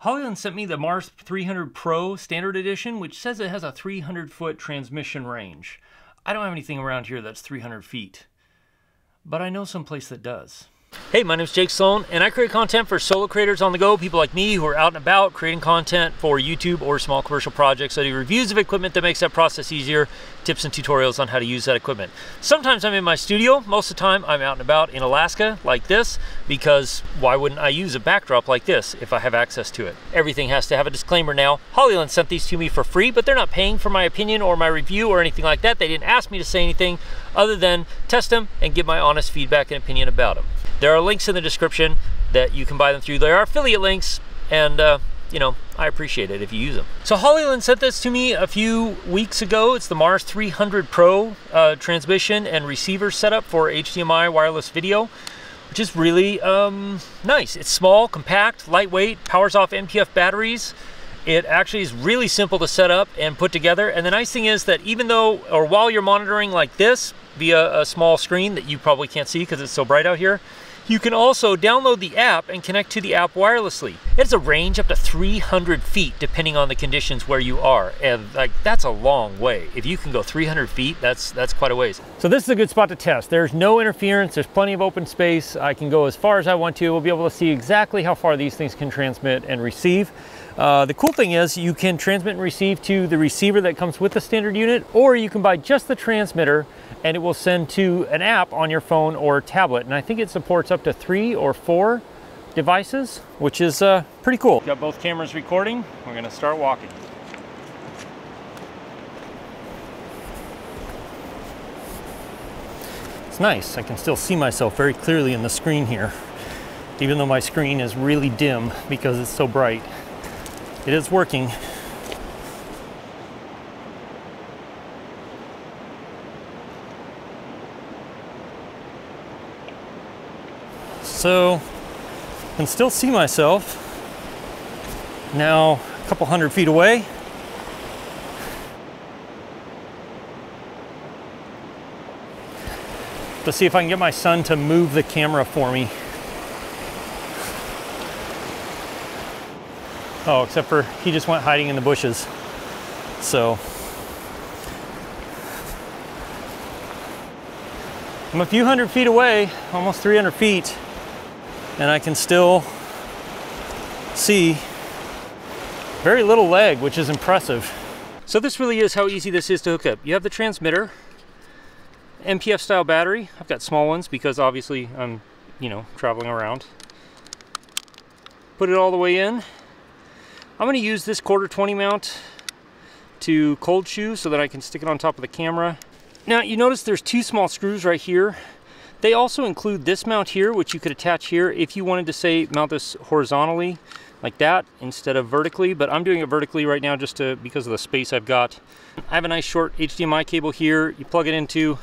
Hollyland sent me the Mars 300 Pro Standard Edition, which says it has a 300-foot transmission range. I don't have anything around here that's 300 feet, but I know someplace that does. Hey, my name is Jake Sloan, and I create content for solo creators on the go, people like me who are out and about creating content for YouTube or small commercial projects. I do reviews of equipment that makes that process easier, tips and tutorials on how to use that equipment. Sometimes I'm in my studio. Most of the time I'm out and about in Alaska like this, because why wouldn't I use a backdrop like this if I have access to it? Everything has to have a disclaimer now. Hollyland sent these to me for free, but they're not paying for my opinion or my review or anything like that. They didn't ask me to say anything other than test them and give my honest feedback and opinion about them. There are links in the description that you can buy them through. There are affiliate links, and you know, I appreciate it if you use them. So Hollyland sent this to me a few weeks ago. It's the Mars 300 Pro transmission and receiver setup for HDMI wireless video, which is really nice. It's small, compact, lightweight, powers off NPF batteries. It actually is really simple to set up and put together. And the nice thing is that even though, or while you're monitoring like this via a small screen that you probably can't see because it's so bright out here, you can also download the app and connect to the app wirelessly. It has a range up to 300 feet depending on the conditions where you are. And like, that's a long way. If you can go 300 feet, that's quite a ways. So this is a good spot to test. There's no interference. There's plenty of open space. I can go as far as I want to. We'll be able to see exactly how far these things can transmit and receive. The cool thing is you can transmit and receive to the receiver that comes with the standard unit, or you can buy just the transmitter and it will send to an app on your phone or tablet. And I think it supports up to 3 or 4 devices, which is pretty cool. Got both cameras recording. We're gonna start walking. It's nice. I can still see myself very clearly in the screen here, even though my screen is really dim because it's so bright. It is working. So I can still see myself now a couple hundred feet away. Let's see if I can get my son to move the camera for me. Oh, except for he just went hiding in the bushes. So I'm a few hundred feet away, almost 300 feet, and I can still see very little lag, which is impressive. So this really is how easy this is to hook up. You have the transmitter, NPF style battery. I've got small ones because obviously I'm, you know, traveling around. Put it all the way in. I'm going to use this 1/4-20 mount to cold shoe so that I can stick it on top of the camera. Now you notice there's 2 small screws right here. They also include this mount here, which you could attach here if you wanted to, say, mount this horizontally like that instead of vertically, but I'm doing it vertically right now just because of the space I've got. I have a nice short HDMI cable here. You plug it into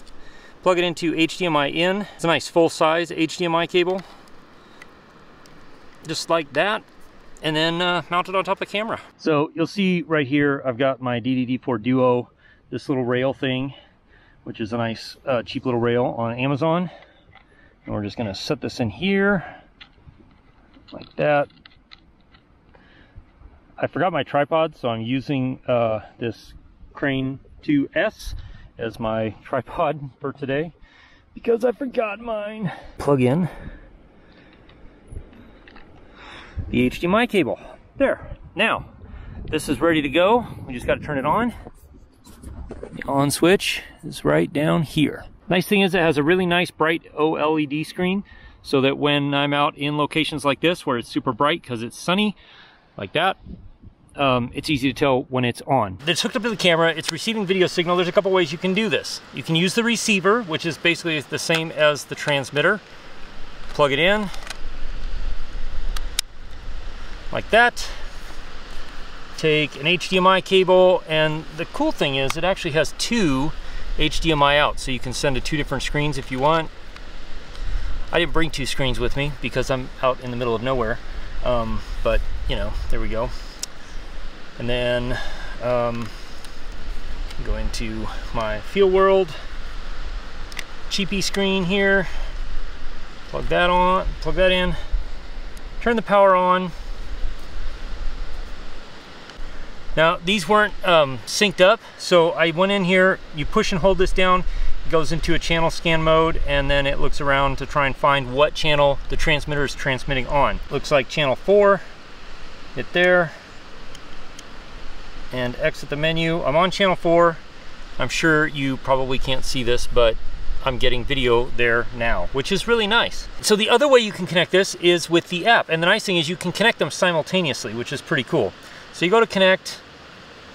HDMI in. It's a nice full-size HDMI cable, just like that, and then mount it on top of the camera. So you'll see right here I've got my DDD4 Duo, this little rail thing, which is a nice cheap little rail on Amazon. And we're just gonna set this in here like that. I forgot my tripod, so I'm using this Crane 2S as my tripod for today because I forgot mine. Plug in the HDMI cable. There. Now, this is ready to go. We just got to turn it on. The on switch is right down here. Nice thing is it has a really nice bright OLED screen so that when I'm out in locations like this where it's super bright because it's sunny, like that, it's easy to tell when it's on. It's hooked up to the camera, it's receiving video signal. There's a couple ways you can do this. You can use the receiver, which is basically the same as the transmitter. Plug it in, like that. Take an HDMI cable, and the cool thing is it actually has 2 HDMI outs, so you can send to 2 different screens if you want. I didn't bring 2 screens with me because I'm out in the middle of nowhere, but you know, there we go. And then go into my Field World cheapy screen here, plug that in, turn the power on, Now these weren't synced up, so I went in here, you push and hold this down, it goes into a channel scan mode, and then it looks around to try and find what channel the transmitter is transmitting on. Looks like channel 4, hit there, and exit the menu. I'm on channel 4. I'm sure you probably can't see this, but I'm getting video there now, which is really nice. So the other way you can connect this is with the app, and the nice thing is you can connect them simultaneously, which is pretty cool. So you go to connect,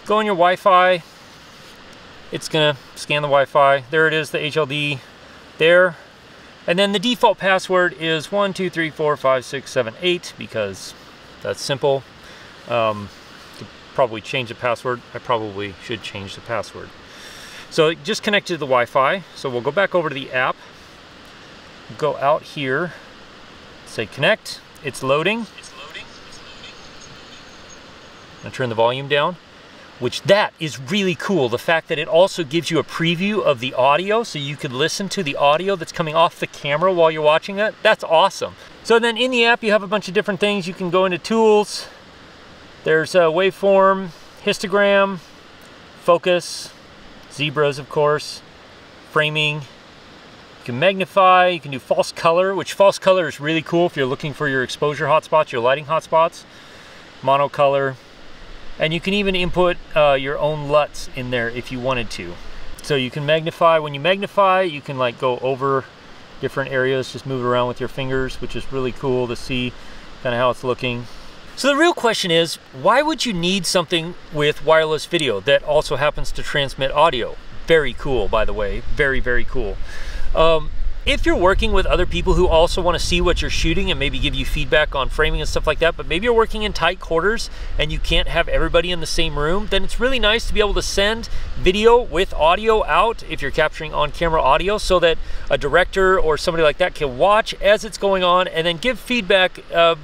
go on your Wi-Fi, it's gonna scan the Wi-Fi. There it is, the HLD there. And then the default password is 1 2 3 4 5 6 7 8 because that's simple. Could probably change the password. I probably should change the password. So it just connected to the Wi-Fi. So we'll go back over to the app, go out here, say connect. It's loading. I'm gonna turn the volume down, which that is really cool. The fact that it also gives you a preview of the audio, so you could listen to the audio that's coming off the camera while you're watching that. That's awesome. So then in the app, you have a bunch of different things. You can go into tools. There's a waveform, histogram, focus, zebras, of course, framing. You can magnify, you can do false color, which false color is really cool if you're looking for your exposure hotspots, your lighting hotspots. Monocolor. And you can even input your own LUTs in there if you wanted to. So you can magnify. When you magnify, you can like go over different areas, just move it around with your fingers, which is really cool to see kind of how it's looking. So the real question is, why would you need something with wireless video that also happens to transmit audio? Very cool, by the way, very, very cool. If you're working with other people who also want to see what you're shooting and maybe give you feedback on framing and stuff like that, but maybe you're working in tight quarters and you can't have everybody in the same room, then it's really nice to be able to send video with audio out if you're capturing on-camera audio, so that a director or somebody like that can watch as it's going on and then give feedback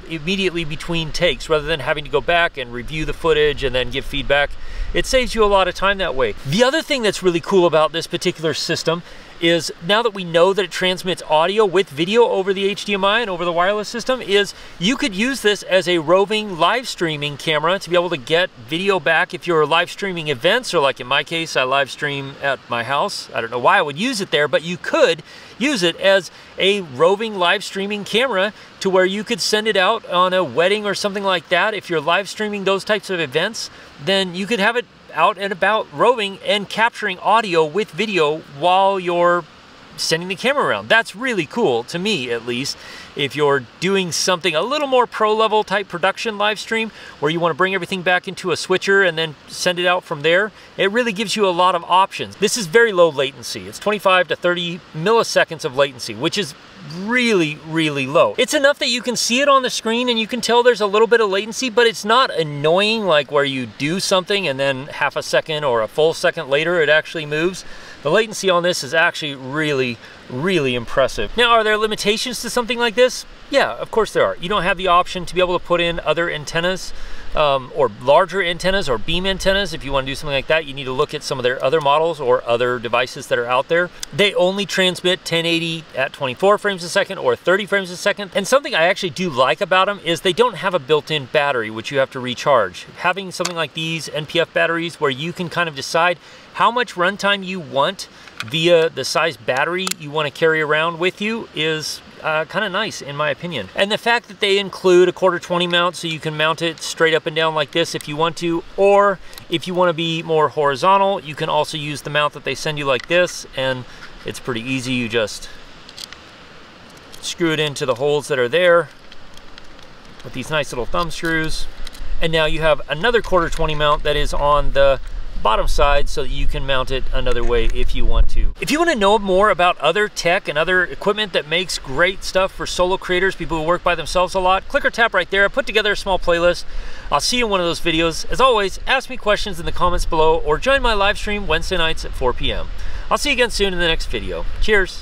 immediately between takes, rather than having to go back and review the footage and then give feedback. It saves you a lot of time that way. The other thing that's really cool about this particular system is, now that we know that it transmits audio with video over the HDMI and over the wireless system, is you could use this as a roving live streaming camera to be able to get video back if you're live streaming events, or like in my case, I live stream at my house. I don't know why I would use it there, but you could use it as a roving live streaming camera to where you could send it out on a wedding or something like that. If you're live streaming those types of events, then you could have it out and about roving and capturing audio with video while you're sending the camera around. That's really cool, to me at least. If you're doing something a little more pro level type production live stream, where you want to bring everything back into a switcher and then send it out from there, it really gives you a lot of options. This is very low latency. It's 25 to 30 milliseconds of latency, which is really, really low. It's enough that you can see it on the screen and you can tell there's a little bit of latency, but it's not annoying like where you do something and then half a second or a full second later it actually moves. The latency on this is actually really, really impressive. Now, are there limitations to something like this? Yeah, of course there are. You don't have the option to be able to put in other antennas, or larger antennas or beam antennas. If you want to do something like that, you need to look at some of their other models or other devices that are out there. They only transmit 1080 at 24 frames a second or 30 frames a second. And something I actually do like about them is they don't have a built-in battery, which you have to recharge. Having something like these NPF batteries where you can kind of decide how much runtime you want via the size battery you want to carry around with you is kind of nice, in my opinion. And the fact that they include a 1/4-20 mount, so you can mount it straight up and down like this if you want to, or if you want to be more horizontal, you can also use the mount that they send you like this, and it's pretty easy. You just screw it into the holes that are there with these nice little thumb screws. And now you have another 1/4-20 mount that is on the bottom side, so that you can mount it another way if you want to. If you want to know more about other tech and other equipment that makes great stuff for solo creators, people who work by themselves a lot, click or tap right there. I put together a small playlist. I'll see you in one of those videos. As always, ask me questions in the comments below or join my live stream Wednesday nights at 4 p.m. I'll see you again soon in the next video. Cheers.